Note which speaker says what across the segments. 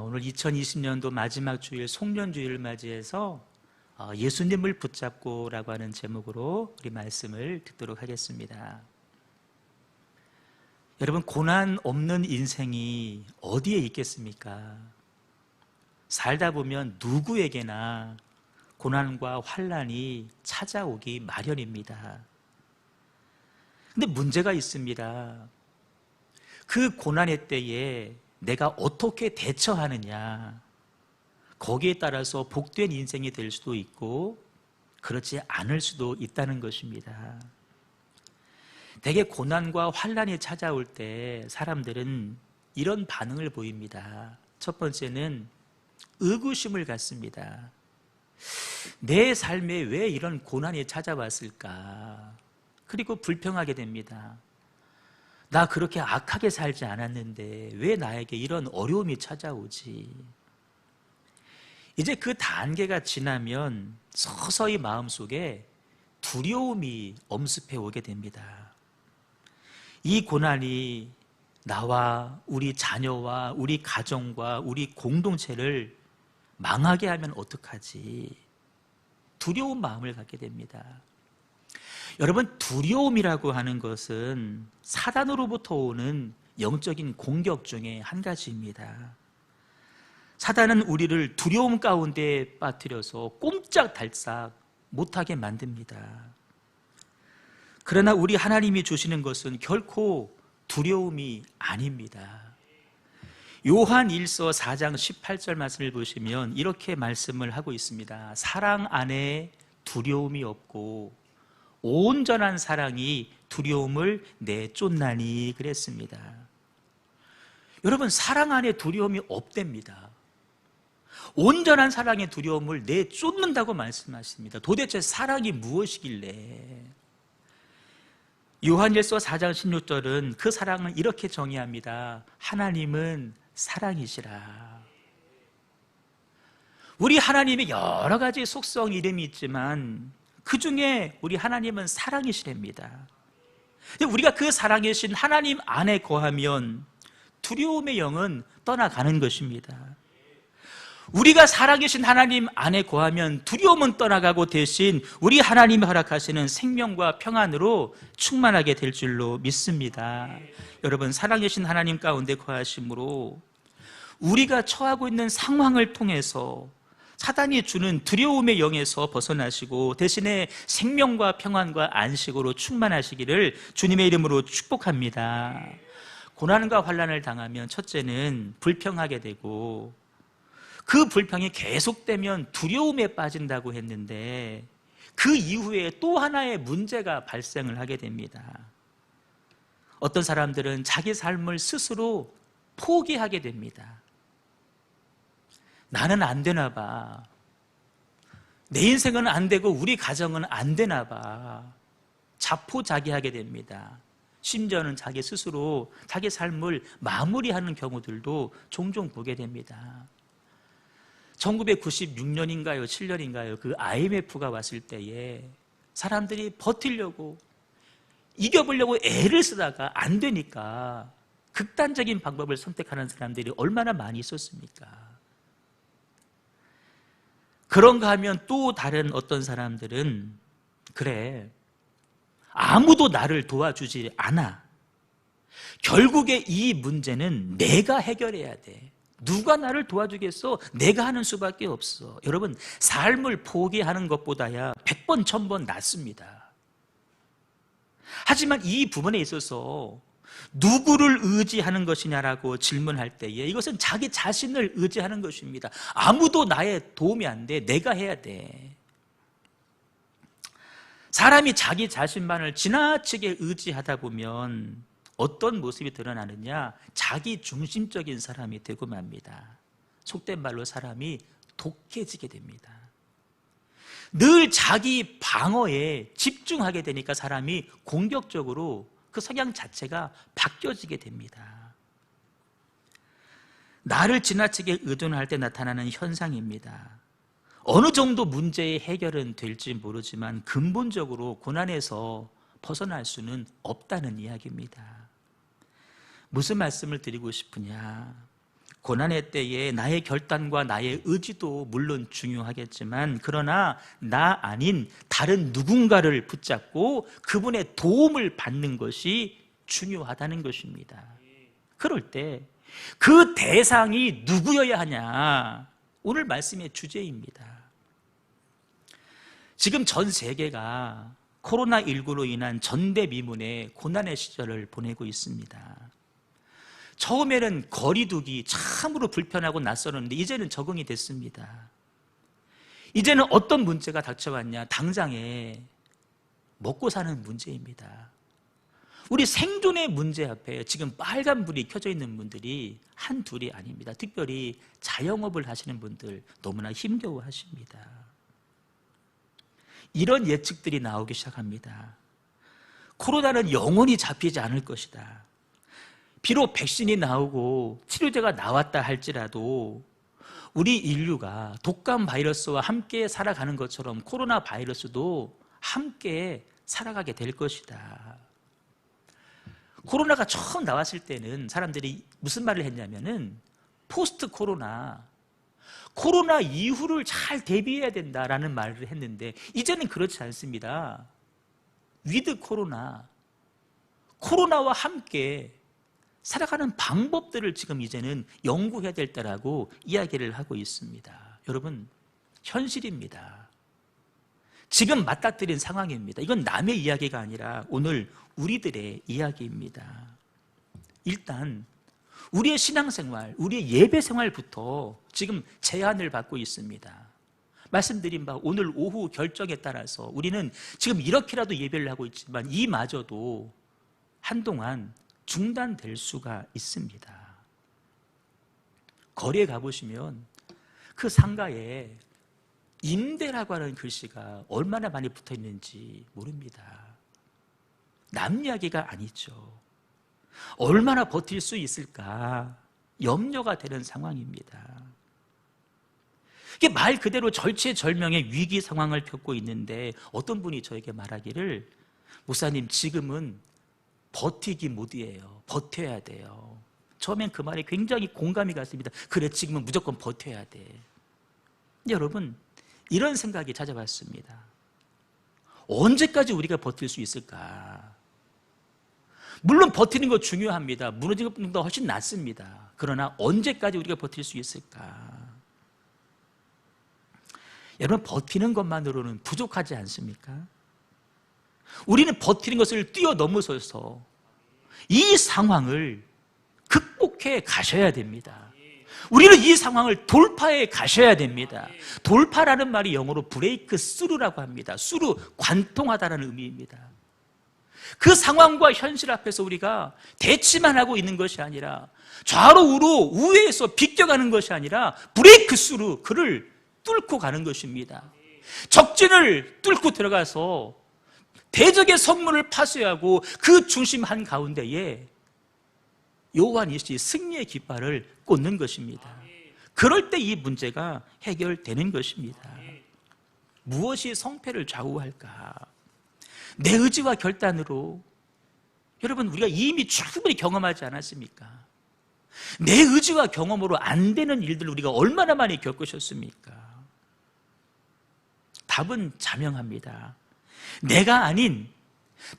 Speaker 1: 오늘 2020년도 마지막 주일 송년주일을 맞이해서 예수님을 붙잡고라고 하는 제목으로 우리 말씀을 듣도록 하겠습니다. 여러분, 고난 없는 인생이 어디에 있겠습니까? 살다 보면 누구에게나 고난과 환난이 찾아오기 마련입니다. 근데 문제가 있습니다. 그 고난의 때에 내가 어떻게 대처하느냐, 거기에 따라서 복된 인생이 될 수도 있고 그렇지 않을 수도 있다는 것입니다. 대개 고난과 환난이 찾아올 때 사람들은 이런 반응을 보입니다. 첫 번째는 의구심을 갖습니다. 내 삶에 왜 이런 고난이 찾아왔을까? 그리고 불평하게 됩니다. 나 그렇게 악하게 살지 않았는데 왜 나에게 이런 어려움이 찾아오지? 이제 그 단계가 지나면 서서히 마음속에 두려움이 엄습해 오게 됩니다. 이 고난이 나와 우리 자녀와 우리 가정과 우리 공동체를 망하게 하면 어떡하지? 두려운 마음을 갖게 됩니다. 여러분, 두려움이라고 하는 것은 사단으로부터 오는 영적인 공격 중에 한 가지입니다. 사단은 우리를 두려움 가운데 빠뜨려서 꼼짝달싹 못하게 만듭니다. 그러나 우리 하나님이 주시는 것은 결코 두려움이 아닙니다. 요한 1서 4장 18절 말씀을 보시면 이렇게 말씀을 하고 있습니다. 사랑 안에 두려움이 없고 온전한 사랑이 두려움을 내쫓나니 그랬습니다. 여러분, 사랑 안에 두려움이 없답니다. 온전한 사랑의 두려움을 내쫓는다고 말씀하십니다. 도대체 사랑이 무엇이길래? 요한일서 4장 16절은 그 사랑을 이렇게 정의합니다. 하나님은 사랑이시라. 우리 하나님의 여러 가지 속성 이름이 있지만 그 중에 우리 하나님은 사랑이시랍니다. 우리가 그 사랑이신 하나님 안에 거하면 두려움의 영은 떠나가는 것입니다. 우리가 살아계신 하나님 안에 거하면 두려움은 떠나가고 대신 우리 하나님이 허락하시는 생명과 평안으로 충만하게 될 줄로 믿습니다. 여러분, 살아계신 하나님 가운데 거하심으로 우리가 처하고 있는 상황을 통해서 사단이 주는 두려움의 영에서 벗어나시고 대신에 생명과 평안과 안식으로 충만하시기를 주님의 이름으로 축복합니다. 고난과 환난을 당하면 첫째는 불평하게 되고 그 불평이 계속되면 두려움에 빠진다고 했는데 그 이후에 또 하나의 문제가 발생을 하게 됩니다. 어떤 사람들은 자기 삶을 스스로 포기하게 됩니다. 나는 안 되나 봐. 내 인생은 안 되고 우리 가정은 안 되나 봐. 자포자기하게 됩니다. 심지어는 자기 스스로 자기 삶을 마무리하는 경우들도 종종 보게 됩니다. 1996년인가요? 7년인가요? 그 IMF가 왔을 때에 사람들이 버티려고 이겨보려고 애를 쓰다가 안 되니까 극단적인 방법을 선택하는 사람들이 얼마나 많이 있었습니까? 그런가 하면 또 다른 어떤 사람들은 그래, 아무도 나를 도와주지 않아. 결국에 이 문제는 내가 해결해야 돼. 누가 나를 도와주겠어? 내가 하는 수밖에 없어. 여러분, 삶을 포기하는 것보다야 100번, 1000번 낫습니다. 하지만 이 부분에 있어서 누구를 의지하는 것이냐라고 질문할 때에 이것은 자기 자신을 의지하는 것입니다. 아무도 나의 도움이 안 돼. 내가 해야 돼. 사람이 자기 자신만을 지나치게 의지하다 보면 어떤 모습이 드러나느냐? 자기 중심적인 사람이 되고 맙니다. 속된 말로 사람이 독해지게 됩니다. 늘 자기 방어에 집중하게 되니까 사람이 공격적으로 그 성향 자체가 바뀌어지게 됩니다. 나를 지나치게 의존할 때 나타나는 현상입니다. 어느 정도 문제의 해결은 될지 모르지만 근본적으로 고난에서 벗어날 수는 없다는 이야기입니다. 무슨 말씀을 드리고 싶으냐? 고난의 때에 나의 결단과 나의 의지도 물론 중요하겠지만, 그러나 나 아닌 다른 누군가를 붙잡고 그분의 도움을 받는 것이 중요하다는 것입니다. 그럴 때 그 대상이 누구여야 하냐, 오늘 말씀의 주제입니다. 지금 전 세계가 코로나19로 인한 전대미문의 고난의 시절을 보내고 있습니다. 처음에는 거리두기 참으로 불편하고 낯설었는데 이제는 적응이 됐습니다. 이제는 어떤 문제가 닥쳐왔냐, 당장에 먹고 사는 문제입니다. 우리 생존의 문제 앞에 지금 빨간불이 켜져 있는 분들이 한둘이 아닙니다. 특별히 자영업을 하시는 분들 너무나 힘겨워하십니다. 이런 예측들이 나오기 시작합니다. 코로나는 영원히 잡히지 않을 것이다. 비록 백신이 나오고 치료제가 나왔다 할지라도 우리 인류가 독감 바이러스와 함께 살아가는 것처럼 코로나 바이러스도 함께 살아가게 될 것이다. 코로나가 처음 나왔을 때는 사람들이 무슨 말을 했냐면은 포스트 코로나, 코로나 이후를 잘 대비해야 된다라는 말을 했는데 이제는 그렇지 않습니다. 위드 코로나, 코로나와 함께 살아가는 방법들을 지금 이제는 연구해야 될 때라고 이야기를 하고 있습니다. 여러분, 현실입니다. 지금 맞닥뜨린 상황입니다. 이건 남의 이야기가 아니라 오늘 우리들의 이야기입니다. 일단 우리의 신앙생활, 우리의 예배생활부터 지금 제한을 받고 있습니다. 말씀드린 바 오늘 오후 결정에 따라서 우리는 지금 이렇게라도 예배를 하고 있지만 이마저도 한동안 중단될 수가 있습니다. 거리에 가보시면 그 상가에 임대라고 하는 글씨가 얼마나 많이 붙어 있는지 모릅니다. 남 이야기가 아니죠. 얼마나 버틸 수 있을까 염려가 되는 상황입니다. 이게 말 그대로 절체절명의 위기 상황을 겪고 있는데 어떤 분이 저에게 말하기를, 목사님 지금은 버티기 모드예요. 버텨야 돼요. 처음엔 그 말에 굉장히 공감이 갔습니다. 그래, 지금은 무조건 버텨야 돼. 여러분, 이런 생각이 찾아왔습니다. 언제까지 우리가 버틸 수 있을까? 물론 버티는 거 중요합니다. 무너지는 것보다 훨씬 낫습니다. 그러나 언제까지 우리가 버틸 수 있을까? 여러분, 버티는 것만으로는 부족하지 않습니까? 우리는 버티는 것을 뛰어넘어서서 이 상황을 극복해 가셔야 됩니다. 우리는 이 상황을 돌파해 가셔야 됩니다. 돌파라는 말이 영어로 브레이크 스루라고 합니다. 스루, 관통하다라는 의미입니다. 그 상황과 현실 앞에서 우리가 대치만 하고 있는 것이 아니라 좌로 우로 우회해서 비껴가는 것이 아니라 브레이크 스루, 그를 뚫고 가는 것입니다. 적진을 뚫고 들어가서 대적의 성문을 파쇄하고 그 중심 한가운데에 요한이시 승리의 깃발을 꽂는 것입니다. 그럴 때 이 문제가 해결되는 것입니다. 무엇이 성패를 좌우할까? 내 의지와 결단으로, 여러분, 우리가 이미 충분히 경험하지 않았습니까? 내 의지와 경험으로 안 되는 일들을 우리가 얼마나 많이 겪으셨습니까? 답은 자명합니다. 내가 아닌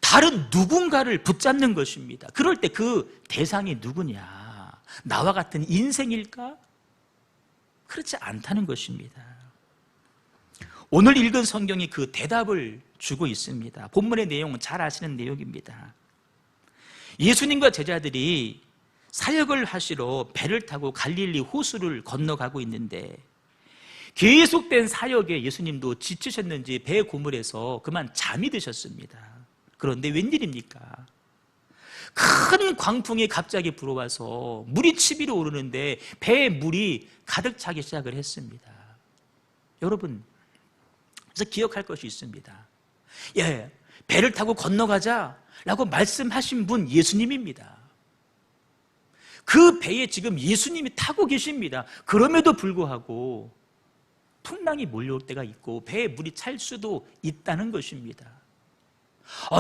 Speaker 1: 다른 누군가를 붙잡는 것입니다. 그럴 때 그 대상이 누구냐? 나와 같은 인생일까? 그렇지 않다는 것입니다. 오늘 읽은 성경이 그 대답을 주고 있습니다. 본문의 내용은 잘 아시는 내용입니다. 예수님과 제자들이 사역을 하시러 배를 타고 갈릴리 호수를 건너가고 있는데 계속된 사역에 예수님도 지치셨는지 배 고물에서 그만 잠이 드셨습니다. 그런데 웬일입니까? 큰 광풍이 갑자기 불어와서 물이 치밀어 오르는데 배에 물이 가득 차기 시작을 했습니다. 여러분, 그래서 기억할 것이 있습니다. 예, 배를 타고 건너가자라고 말씀하신 분 예수님입니다. 그 배에 지금 예수님이 타고 계십니다. 그럼에도 불구하고 풍랑이 몰려올 때가 있고 배에 물이 찰 수도 있다는 것입니다.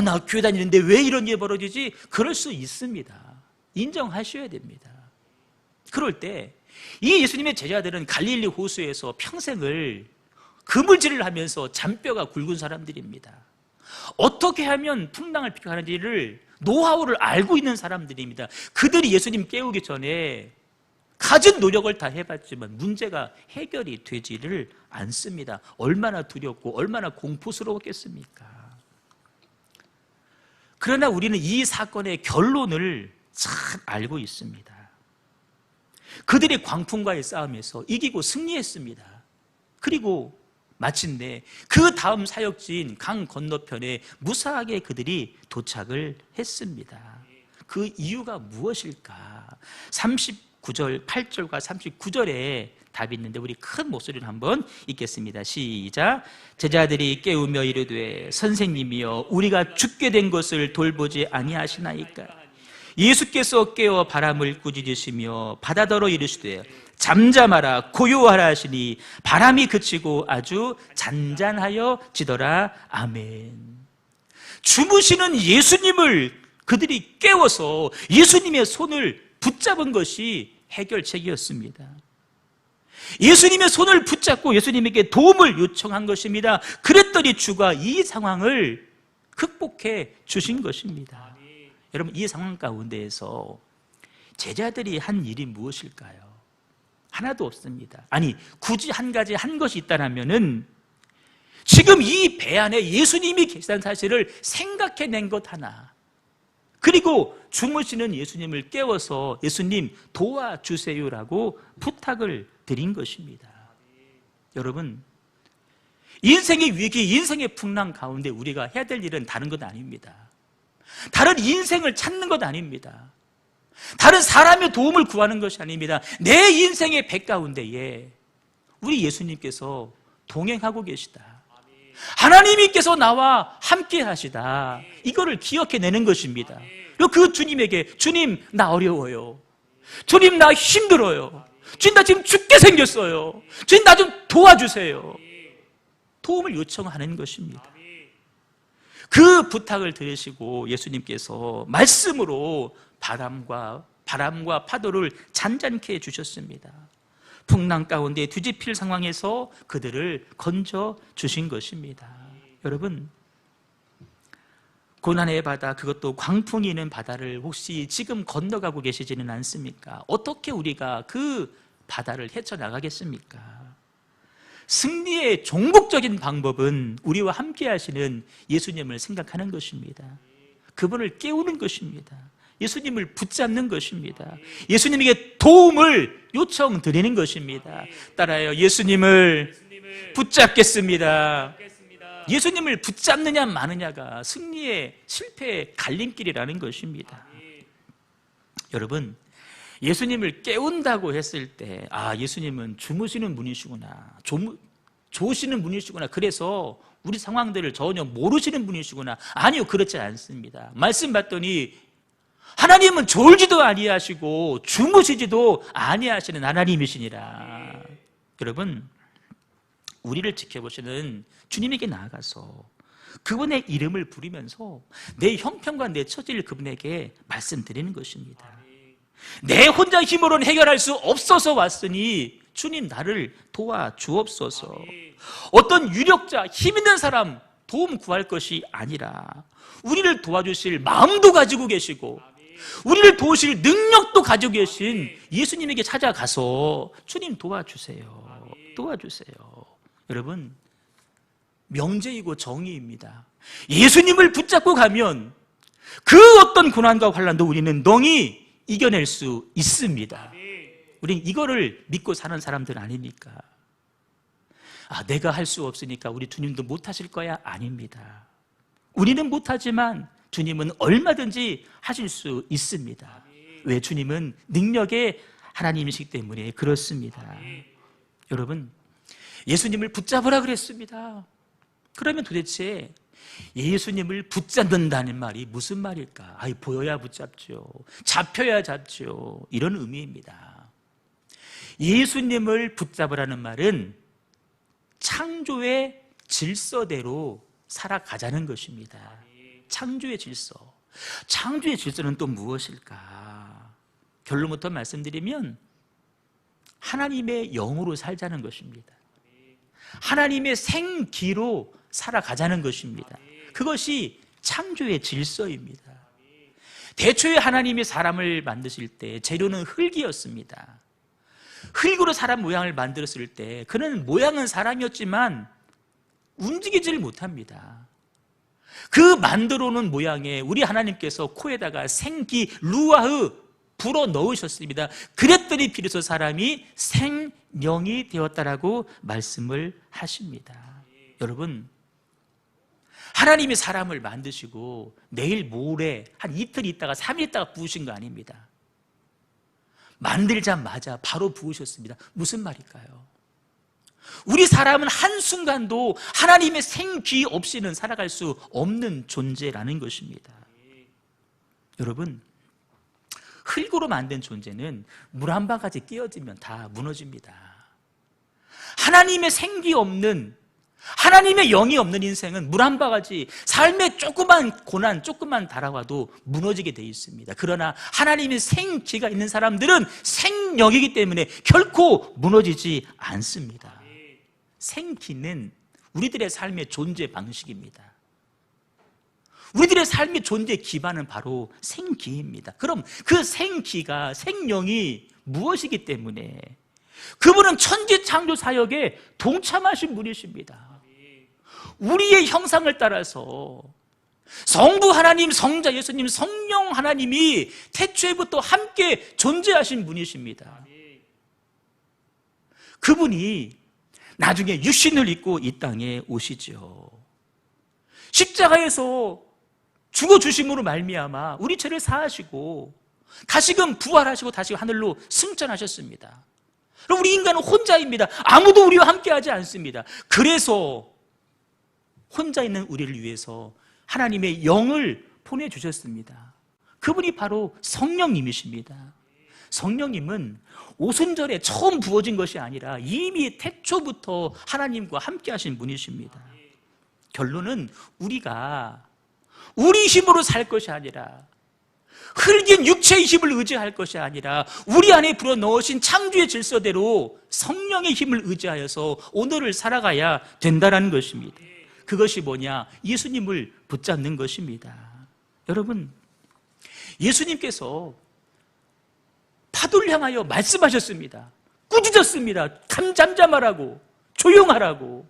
Speaker 1: 나 교회 다니는데 왜 이런 일이 벌어지지? 그럴 수 있습니다. 인정하셔야 됩니다. 그럴 때 이 예수님의 제자들은 갈릴리 호수에서 평생을 그물질을 하면서 잔뼈가 굵은 사람들입니다. 어떻게 하면 풍랑을 피하는지를 노하우를 알고 있는 사람들입니다. 그들이 예수님 깨우기 전에 가진 노력을 다 해봤지만 문제가 해결이 되지를 않습니다. 얼마나 두렵고 얼마나 공포스러웠겠습니까? 그러나 우리는 이 사건의 결론을 잘 알고 있습니다. 그들이 광풍과의 싸움에서 이기고 승리했습니다. 그리고 마침내 그 다음 사역지인 강 건너편에 무사하게 그들이 도착을 했습니다. 그 이유가 무엇일까? 39절, 8절과 39절에 답이 있는데 우리 큰 목소리로 한번 읽겠습니다. 시작. 제자들이 깨우며 이르되 선생님이여 우리가 죽게 된 것을 돌보지 아니하시나이까? 예수께서 깨어 바람을 꾸짖으시며 바다더러 이르시되 잠잠하라 고요하라 하시니 바람이 그치고 아주 잔잔하여 지더라. 아멘. 주무시는 예수님을 그들이 깨워서 예수님의 손을 붙잡은 것이 해결책이었습니다. 예수님의 손을 붙잡고 예수님에게 도움을 요청한 것입니다. 그랬더니 주가 이 상황을 극복해 주신 것입니다. 여러분, 이 상황 가운데에서 제자들이 한 일이 무엇일까요? 하나도 없습니다. 아니, 굳이 한 가지 한 것이 있다면은 지금 이 배 안에 예수님이 계시다는 사실을 생각해낸 것 하나, 그리고 주무시는 예수님을 깨워서 예수님 도와주세요라고 부탁을 드린 것입니다. 여러분, 인생의 위기, 인생의 풍랑 가운데 우리가 해야 될 일은 다른 것 아닙니다. 다른 인생을 찾는 것 아닙니다. 다른 사람의 도움을 구하는 것이 아닙니다. 내 인생의 배 가운데에 우리 예수님께서 동행하고 계시다. 하나님께서 나와 함께 하시다. 이거를 기억해내는 것입니다. 그리고 그 주님에게 주님 나 어려워요. 주님 나 힘들어요. 주님 나 지금 죽게 생겼어요. 주님 나 좀 도와주세요. 도움을 요청하는 것입니다. 그 부탁을 들으시고 예수님께서 말씀으로 바람과 파도를 잔잔케 해주셨습니다. 풍랑 가운데 뒤집힐 상황에서 그들을 건져 주신 것입니다. 여러분, 고난의 바다, 그것도 광풍이 있는 바다를 혹시 지금 건너가고 계시지는 않습니까? 어떻게 우리가 그 바다를 헤쳐나가겠습니까? 승리의 종국적인 방법은 우리와 함께 하시는 예수님을 생각하는 것입니다. 그분을 깨우는 것입니다. 예수님을 붙잡는 것입니다. 예수님에게 도움을 요청드리는 것입니다. 따라요. 예수님을 붙잡겠습니다. 예수님을 붙잡느냐 마느냐가 승리의 실패의 갈림길이라는 것입니다. 여러분, 예수님을 깨운다고 했을 때 예수님은 주무시는 분이시구나, 조시는 분이시구나, 그래서 우리 상황들을 전혀 모르시는 분이시구나. 아니요, 그렇지 않습니다. 말씀 봤더니 하나님은 졸지도 아니하시고 주무시지도 아니하시는 하나님이시니라. 여러분, 우리를 지켜보시는 주님에게 나아가서 그분의 이름을 부르면서 내 형편과 내 처지를 그분에게 말씀드리는 것입니다. 내 혼자 힘으로는 해결할 수 없어서 왔으니 주님 나를 도와주옵소서. 어떤 유력자, 힘 있는 사람 도움 구할 것이 아니라 우리를 도와주실 마음도 가지고 계시고 우리를 도우실 능력도 가지고 계신 예수님에게 찾아가서 주님 도와주세요. 도와주세요. 여러분, 명제이고 정의입니다. 예수님을 붙잡고 가면 그 어떤 고난과 환난도 우리는 능히 이겨낼 수 있습니다. 우린 이거를 믿고 사는 사람들 아닙니까? 내가 할 수 없으니까 우리 주님도 못하실 거야? 아닙니다. 우리는 못하지만 주님은 얼마든지 하실 수 있습니다. 왜? 주님은 능력의 하나님이시기 때문에 그렇습니다. 여러분, 예수님을 붙잡으라 그랬습니다. 그러면 도대체 예수님을 붙잡는다는 말이 무슨 말일까? 보여야 붙잡죠. 잡혀야 잡죠. 이런 의미입니다. 예수님을 붙잡으라는 말은 창조의 질서대로 살아가자는 것입니다. 창조의 질서. 창조의 질서는 또 무엇일까? 결론부터 말씀드리면 하나님의 영으로 살자는 것입니다. 하나님의 생기로 살아가자는 것입니다. 그것이 창조의 질서입니다. 대초에 하나님이 사람을 만드실 때 재료는 흙이었습니다. 흙으로 사람 모양을 만들었을 때 그는 모양은 사람이었지만 움직이지를 못합니다. 그 만들어 놓은 모양에 우리 하나님께서 코에다가 생기 루아흐 불어 넣으셨습니다. 그랬더니 비로소 사람이 생명이 되었다라고 말씀을 하십니다. 여러분, 하나님이 사람을 만드시고 내일 모레 한 이틀 있다가 3일 있다가 부으신 거 아닙니다. 만들자마자 바로 부으셨습니다. 무슨 말일까요? 우리 사람은 한순간도 하나님의 생기 없이는 살아갈 수 없는 존재라는 것입니다. 여러분, 흙으로 만든 존재는 물 한 방울까지 끼어지면 다 무너집니다. 하나님의 생기 없는, 하나님의 영이 없는 인생은 물 한 바가지 삶의 조그만 고난, 조그만 달아와도 무너지게 되어 있습니다. 그러나 하나님의 생기가 있는 사람들은 생명이기 때문에 결코 무너지지 않습니다. 생기는 우리들의 삶의 존재 방식입니다. 우리들의 삶의 존재 기반은 바로 생기입니다. 그럼 그 생기가, 생명이 무엇이기 때문에 그분은 천지창조 사역에 동참하신 분이십니다. 우리의 형상을 따라서 성부 하나님, 성자 예수님, 성령 하나님이 태초에부터 함께 존재하신 분이십니다. 그분이 나중에 육신을 입고 이 땅에 오시죠. 십자가에서 죽어주심으로 말미암아 우리 죄를 사하시고 다시금 부활하시고 다시 하늘로 승천하셨습니다. 그럼 우리 인간은 혼자입니다. 아무도 우리와 함께하지 않습니다. 그래서 혼자 있는 우리를 위해서 하나님의 영을 보내주셨습니다. 그분이 바로 성령님이십니다. 성령님은 오순절에 처음 부어진 것이 아니라 이미 태초부터 하나님과 함께 하신 분이십니다. 결론은 우리가 우리 힘으로 살 것이 아니라 흙인 육체의 힘을 의지할 것이 아니라 우리 안에 불어넣으신 창조의 질서대로 성령의 힘을 의지하여서 오늘을 살아가야 된다는 것입니다. 그것이 뭐냐? 예수님을 붙잡는 것입니다. 여러분, 예수님께서 파도를 향하여 말씀하셨습니다. 꾸짖었습니다. 잠잠하라고, 조용하라고.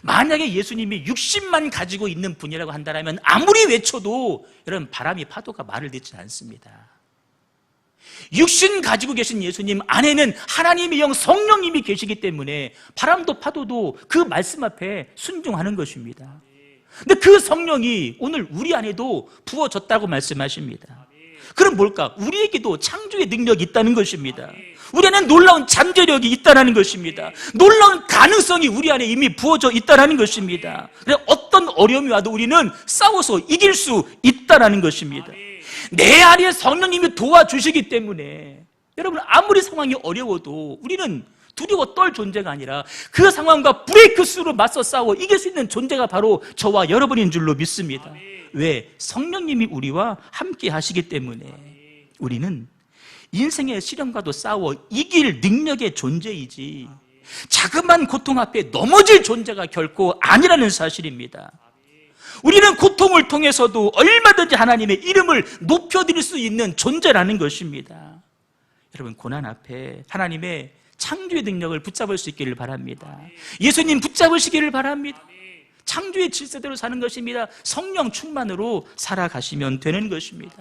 Speaker 1: 만약에 예수님이 60만 가지고 있는 분이라고 한다면 아무리 외쳐도 여러분, 바람이 파도가 말을 듣지 않습니다. 육신 가지고 계신 예수님 안에는 하나님의 영 성령님이 계시기 때문에 바람도 파도도 그 말씀 앞에 순종하는 것입니다. 근데 그 성령이 오늘 우리 안에도 부어졌다고 말씀하십니다. 그럼 뭘까? 우리에게도 창조의 능력이 있다는 것입니다. 우리 안에 놀라운 잠재력이 있다는 것입니다. 놀라운 가능성이 우리 안에 이미 부어져 있다는 것입니다. 어떤 어려움이 와도 우리는 싸워서 이길 수 있다는 것입니다. 내 안에 성령님이 도와주시기 때문에 여러분, 아무리 상황이 어려워도 우리는 두려워 떨 존재가 아니라 그 상황과 브레이크스루로 맞서 싸워 이길 수 있는 존재가 바로 저와 여러분인 줄로 믿습니다. 왜? 성령님이 우리와 함께 하시기 때문에 우리는 인생의 시련과도 싸워 이길 능력의 존재이지 자그마한 고통 앞에 넘어질 존재가 결코 아니라는 사실입니다. 우리는 고통을 통해서도 얼마든지 하나님의 이름을 높여드릴 수 있는 존재라는 것입니다. 여러분, 고난 앞에 하나님의 창조의 능력을 붙잡을 수 있기를 바랍니다. 예수님 붙잡으시기를 바랍니다. 창조의 질서대로 사는 것입니다. 성령 충만으로 살아가시면 되는 것입니다.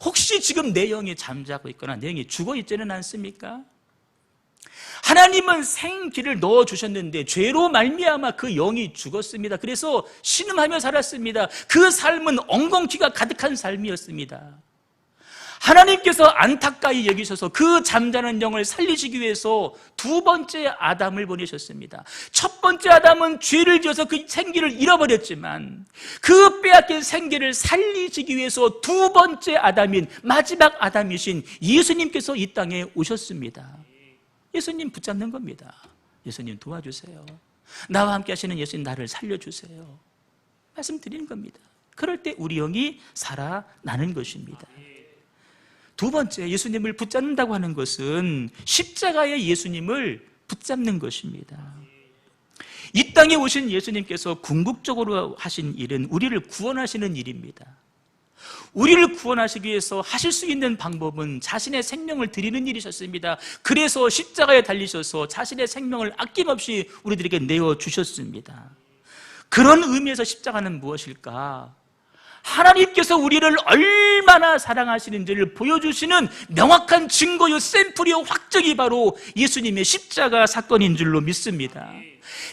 Speaker 1: 혹시 지금 내 영이 잠자고 있거나 내 영이 죽어 있지는 않습니까? 하나님은 생기를 넣어주셨는데 죄로 말미암아 그 영이 죽었습니다. 그래서 신음하며 살았습니다. 그 삶은 엉겅퀴가 가득한 삶이었습니다. 하나님께서 안타까이 여기셔서 그 잠자는 영을 살리시기 위해서 두 번째 아담을 보내셨습니다. 첫 번째 아담은 죄를 지어서 그 생기를 잃어버렸지만 그 빼앗긴 생기를 살리시기 위해서 두 번째 아담인 마지막 아담이신 예수님께서 이 땅에 오셨습니다. 예수님 붙잡는 겁니다. 예수님 도와주세요. 나와 함께 하시는 예수님, 나를 살려주세요. 말씀드리는 겁니다. 그럴 때 우리 영이 살아나는 것입니다. 두 번째, 예수님을 붙잡는다고 하는 것은 십자가의 예수님을 붙잡는 것입니다. 이 땅에 오신 예수님께서 궁극적으로 하신 일은 우리를 구원하시는 일입니다. 우리를 구원하시기 위해서 하실 수 있는 방법은 자신의 생명을 드리는 일이셨습니다. 그래서 십자가에 달리셔서 자신의 생명을 아낌없이 우리들에게 내어주셨습니다. 그런 의미에서 십자가는 무엇일까? 하나님께서 우리를 얼마나 사랑하시는지를 보여주시는 명확한 증거요, 샘플이요, 확정이 바로 예수님의 십자가 사건인 줄로 믿습니다.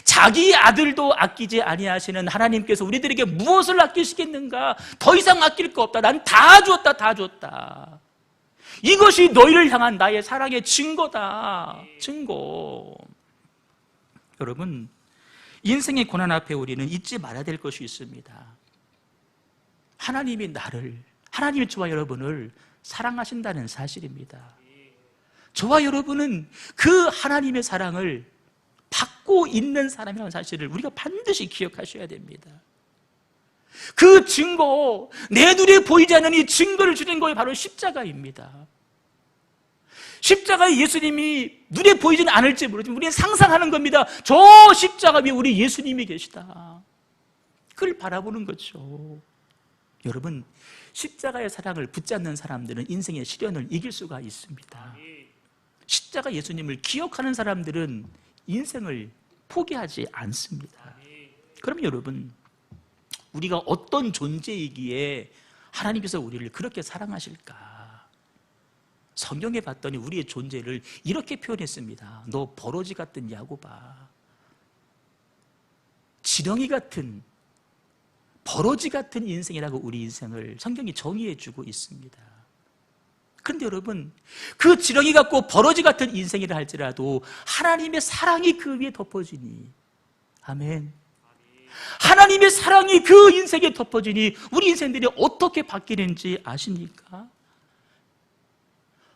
Speaker 1: 자기 아들도 아끼지 아니하시는 하나님께서 우리들에게 무엇을 아끼시겠는가? 더 이상 아낄 거 없다. 난 다 줬다, 다 줬다. 이것이 너희를 향한 나의 사랑의 증거다. 증거. 여러분, 인생의 고난 앞에 우리는 잊지 말아야 될 것이 있습니다. 하나님이 하나님이 저와 여러분을 사랑하신다는 사실입니다. 저와 여러분은 그 하나님의 사랑을 받고 있는 사람이라는 사실을 우리가 반드시 기억하셔야 됩니다. 그 증거, 내 눈에 보이지 않는 이 증거를 주는 것이 바로 십자가입니다. 십자가에 예수님이 눈에 보이지는 않을지 모르지만 우리는 상상하는 겁니다. 저 십자가 위에 우리 예수님이 계시다. 그걸 바라보는 거죠. 여러분, 십자가의 사랑을 붙잡는 사람들은 인생의 시련을 이길 수가 있습니다. 십자가 예수님을 기억하는 사람들은 인생을 포기하지 않습니다. 그럼 여러분, 우리가 어떤 존재이기에 하나님께서 우리를 그렇게 사랑하실까? 성경에 봤더니 우리의 존재를 이렇게 표현했습니다. 너 버러지 같은 야곱아, 지렁이 같은, 버러지 같은 인생이라고 우리 인생을 성경이 정의해 주고 있습니다. 그런데 여러분, 그 지렁이 같고 버러지 같은 인생이라 할지라도 하나님의 사랑이 그 위에 덮어지니, 아멘, 하나님의 사랑이 그 인생에 덮어지니 우리 인생들이 어떻게 바뀌는지 아십니까?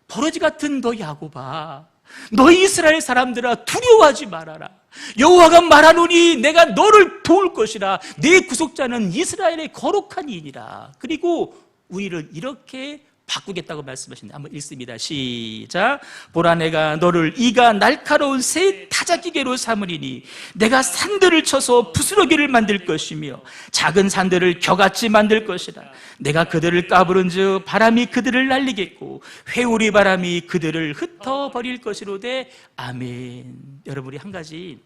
Speaker 1: 버러지 같은 너 야곱아, 너희 이스라엘 사람들아, 두려워하지 말아라. 여호와가 말하노니 내가 너를 도울 것이라. 내 구속자는 이스라엘의 거룩한 이인이라. 그리고 우리를 이렇게 바꾸겠다고 말씀하신다. 한번 읽습니다. 시작. 보라, 내가 너를 이가 날카로운 새 타작기계로 삼으리니 내가 산들을 쳐서 부스러기를 만들 것이며 작은 산들을 겨같이 만들 것이라. 내가 그들을 까부른즉 바람이 그들을 날리겠고 회오리 바람이 그들을 흩어버릴 것이로되. 아멘. 여러분, 우리 한 가지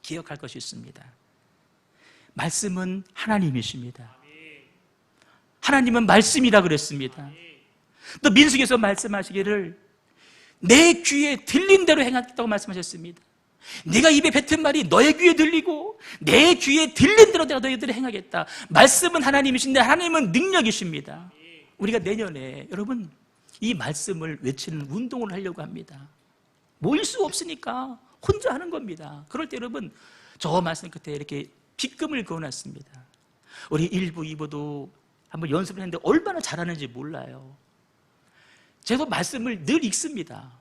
Speaker 1: 기억할 것이 있습니다. 말씀은 하나님이십니다. 하나님은 말씀이라 그랬습니다. 또 민수기에서 말씀하시기를 내 귀에 들린 대로 행하겠다고 말씀하셨습니다. 내가 입에 뱉은 말이 너의 귀에 들리고 내 귀에 들린 대로 내가 너희들을 행하겠다. 말씀은 하나님이신데 하나님은 능력이십니다. 우리가 내년에 여러분 이 말씀을 외치는 운동을 하려고 합니다. 모일 수 없으니까 혼자 하는 겁니다. 그럴 때 여러분, 저 말씀 끝에 이렇게 빗금을 그어놨습니다. 우리 1부, 2부도 한번 연습을 했는데 얼마나 잘하는지 몰라요. 제가 말씀을 늘 읽습니다.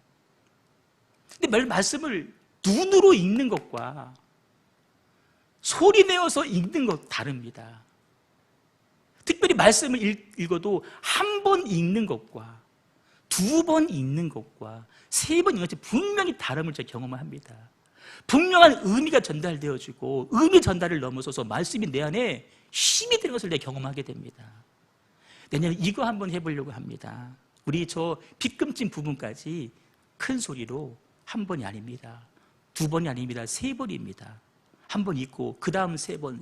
Speaker 1: 근데 말씀을 눈으로 읽는 것과 소리 내어서 읽는 것 다릅니다. 특별히 말씀을 읽어도 한 번 읽는 것과 두 번 읽는 것과 세 번 읽는 것이 분명히 다름을 제가 경험을 합니다. 분명한 의미가 전달되어지고 의미 전달을 넘어서서 말씀이 내 안에 힘이 되는 것을 내가 경험하게 됩니다. 내년에 이거 한번 해보려고 합니다. 우리 저 빗금진 부분까지 큰 소리로 한 번이 아닙니다. 두 번이 아닙니다. 세 번입니다. 한 번 읽고 그 다음 세 번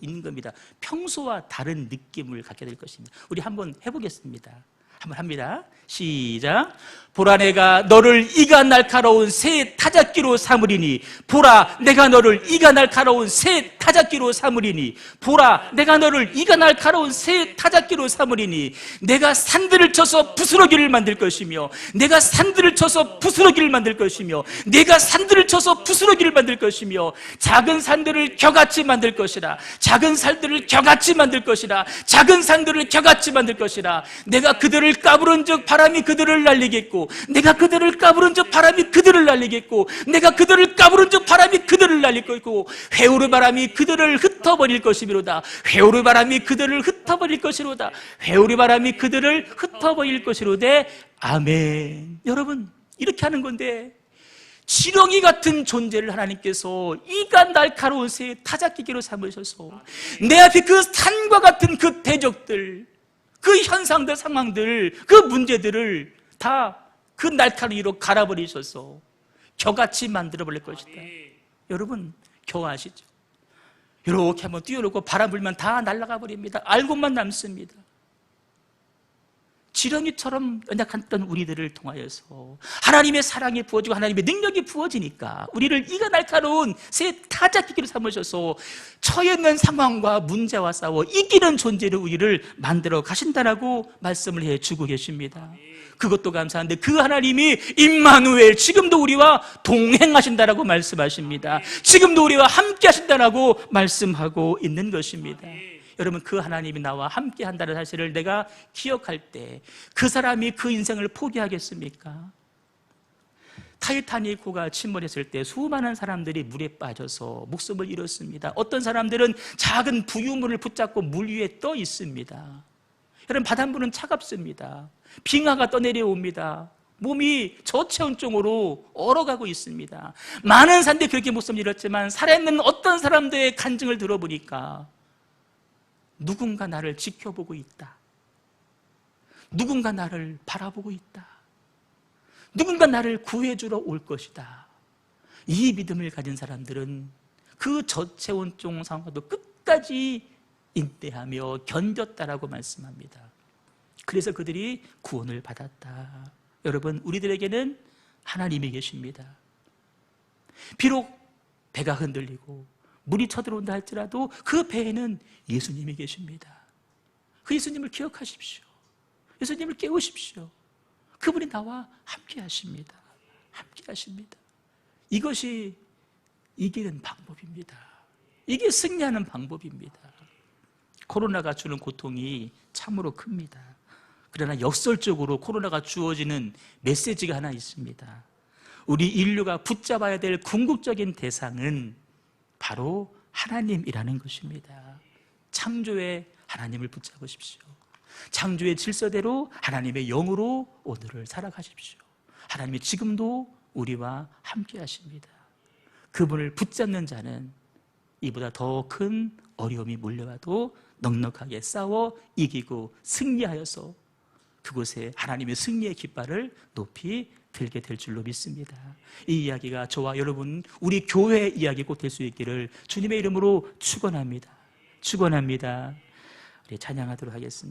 Speaker 1: 읽는 겁니다. 평소와 다른 느낌을 갖게 될 것입니다. 우리 한번 해보겠습니다. 한번 합니다. 시작. 보라, 내가 너를 이가 날카로운 새 타작기로 삼으리니. 보라, 내가 너를 이가 날카로운 새 타작기로 삼으리니. 보라, 내가 너를 이가 날카로운 새 타작기로 삼으리니. 내가 산들을 쳐서 부스러기를 만들 것이며 내가 산들을 쳐서 부스러기를 만들 것이며 내가 산들을 쳐서 부스러기를 만들 것이며 작은 산들을 겨같이 만들 것이라. 작은 산들을 겨같이 만들 것이라. 작은 산들을 겨같이 만들 것이라. 내가 그들을 까부른 적 바람이 그들을 날리겠고, 내가 그들을 까부른 적 바람이 그들을 날리겠고, 내가 그들을 까부른 적 바람이 그들을 날릴 것이고, 회오리 바람이 그들을 흩어버릴 것이로다. 회오리 바람이 그들을 흩어버릴 것이로다. 회오리 바람이 그들을 흩어버릴 것이로되 아멘. 여러분, 이렇게 하는 건데, 지렁이 같은 존재를 하나님께서 이가 날카로운 새의 타작기계로 삼으셔서 내 앞에 그 산과 같은 그 대적들, 그 현상들, 상황들, 그 문제들을 다 그 날카로운 이로 갈아버리셔서 겨같이 만들어버릴 것이다. 여러분, 겨우 아시죠? 이렇게 한번 뛰어놓고 바람 불면 다 날아가 버립니다. 알고만 남습니다. 지렁이처럼 연약했던 우리들을 통하여서 하나님의 사랑이 부어지고 하나님의 능력이 부어지니까 우리를 이가 날카로운 새 타작기기로 삼으셔서 처해 있는 상황과 문제와 싸워 이기는 존재로 우리를 만들어 가신다라고 말씀을 해주고 계십니다. 그것도 감사한데 그 하나님이 임마누엘, 지금도 우리와 동행하신다라고 말씀하십니다. 지금도 우리와 함께 하신다라고 말씀하고 있는 것입니다. 여러분, 그 하나님이 나와 함께 한다는 사실을 내가 기억할 때 그 사람이 그 인생을 포기하겠습니까? 타이타닉호가 침몰했을 때 수많은 사람들이 물에 빠져서 목숨을 잃었습니다. 어떤 사람들은 작은 부유물을 붙잡고 물 위에 떠 있습니다. 여러분, 바닷물은 차갑습니다. 빙하가 떠내려옵니다. 몸이 저체온증으로 얼어가고 있습니다. 많은 사람들이 그렇게 목숨을 잃었지만 살아있는 어떤 사람들의 간증을 들어보니까 누군가 나를 지켜보고 있다. 누군가 나를 바라보고 있다. 누군가 나를 구해주러 올 것이다. 이 믿음을 가진 사람들은 그 저체온증 상황도 끝까지 인내하며 견뎠다라고 말씀합니다. 그래서 그들이 구원을 받았다. 여러분, 우리들에게는 하나님이 계십니다. 비록 배가 흔들리고 물이 쳐들어온다 할지라도 그 배에는 예수님이 계십니다. 그 예수님을 기억하십시오. 예수님을 깨우십시오. 그분이 나와 함께 하십니다. 함께 하십니다. 이것이 이기는 방법입니다. 이게 승리하는 방법입니다. 코로나가 주는 고통이 참으로 큽니다. 그러나 역설적으로 코로나가 주어지는 메시지가 하나 있습니다. 우리 인류가 붙잡아야 될 궁극적인 대상은 바로 하나님이라는 것입니다. 창조의 하나님을 붙잡으십시오. 창조의 질서대로 하나님의 영으로 오늘을 살아가십시오. 하나님이 지금도 우리와 함께 하십니다. 그분을 붙잡는 자는 이보다 더 큰 어려움이 몰려와도 넉넉하게 싸워 이기고 승리하여서 그곳에 하나님의 승리의 깃발을 높이 들게 될 줄로 믿습니다. 이 이야기가 저와 여러분, 우리 교회 이야기 꼭 될 수 있기를 주님의 이름으로 축원합니다. 축원합니다. 우리 찬양하도록 하겠습니다.